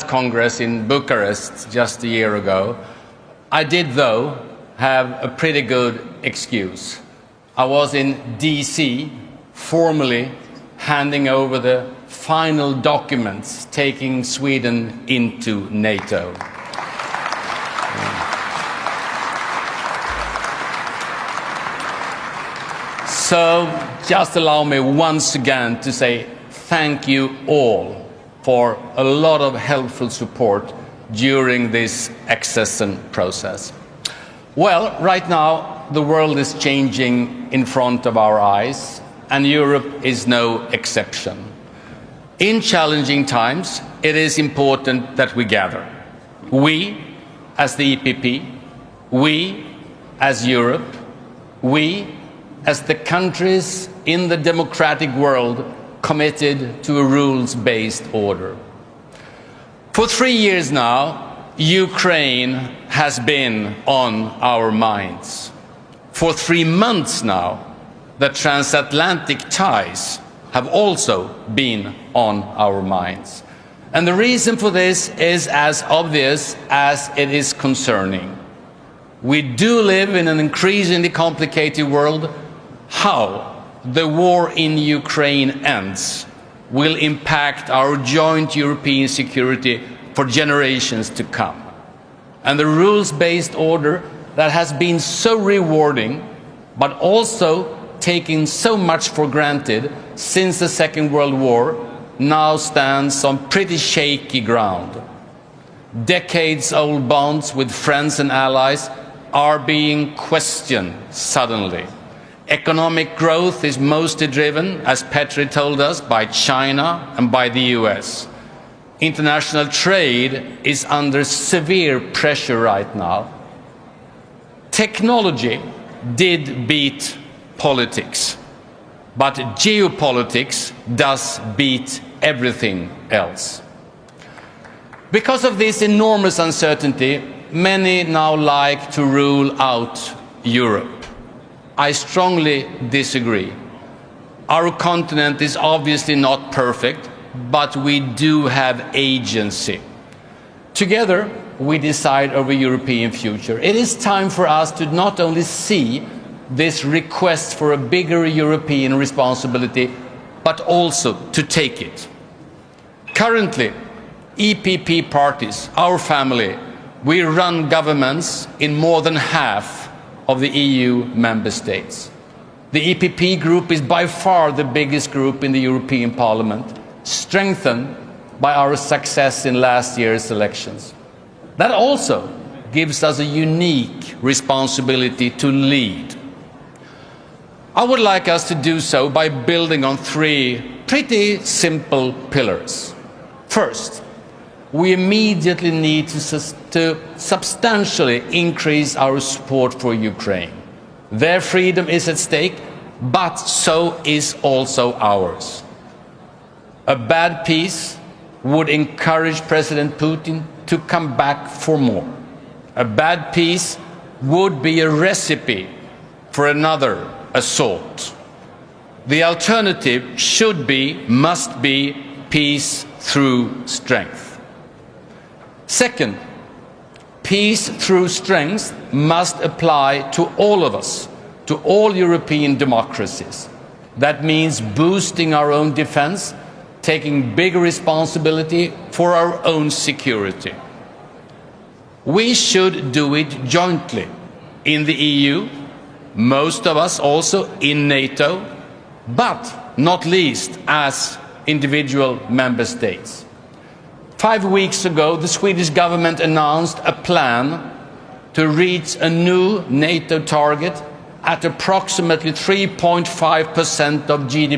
Congress in Bucharest just a year ago, I did, though, have a pretty good excuse. I was in DC, formally handing over the final documents taking Sweden into NATO. So just allow me once again to say thank you all for a lot of helpful support during this accession process. Well, right now the world is changing in front of our eyes, and Europe is no exception. In challenging times, it is important that we gather. We, as the EPP, we, as Europe, we, as the countries in the democratic world committed to a rules-based order. For 3 years now, Ukraine has been on our minds. For 3 months now, the transatlantic ties have also been on our minds. And the reason for this is as obvious as it is concerning. We do live in an increasingly complicated world. How the war in Ukraine ends will impact our joint European security for generations to come. And the rules-based order that has been so rewarding, but also taken so much for granted since the Second World War, now stands on pretty shaky ground. Decades-old bonds with friends and allies are being questioned suddenly. Economic growth is mostly driven, as Petri told us, by China and by the US. International trade is under severe pressure right now. Technology did beat politics, but geopolitics does beat everything else. Because of this enormous uncertainty, many now like to rule out Europe. I strongly disagree. Our continent is obviously not perfect, but we do have agency. Together, we decide over European future. It is time for us to not only see this request for a bigger European responsibility, but also to take it. Currently, EPP parties, our family, we run governments in more than half of the EU member states. The EPP group is by far the biggest group in the European Parliament, strengthened by our success in last year's elections. That also gives us a unique responsibility to lead. I would like us to do so by building on 3 pretty simple pillars. First, we immediately need to substantially increase our support for Ukraine. Their freedom is at stake, but so is also ours. A bad peace would encourage President Putin to come back for more. A bad peace would be a recipe for another assault. The alternative should be, must be, peace through strength. Second, peace through strength must apply to all of us, to all European democracies. That means boosting our own defense, taking bigger responsibility for our own security. We should do it jointly in the EU, most of us also in NATO, but not least as individual member states. 5 weeks ago, the Swedish government announced a plan to reach a new NATO target at approximately 3.5% of GDP.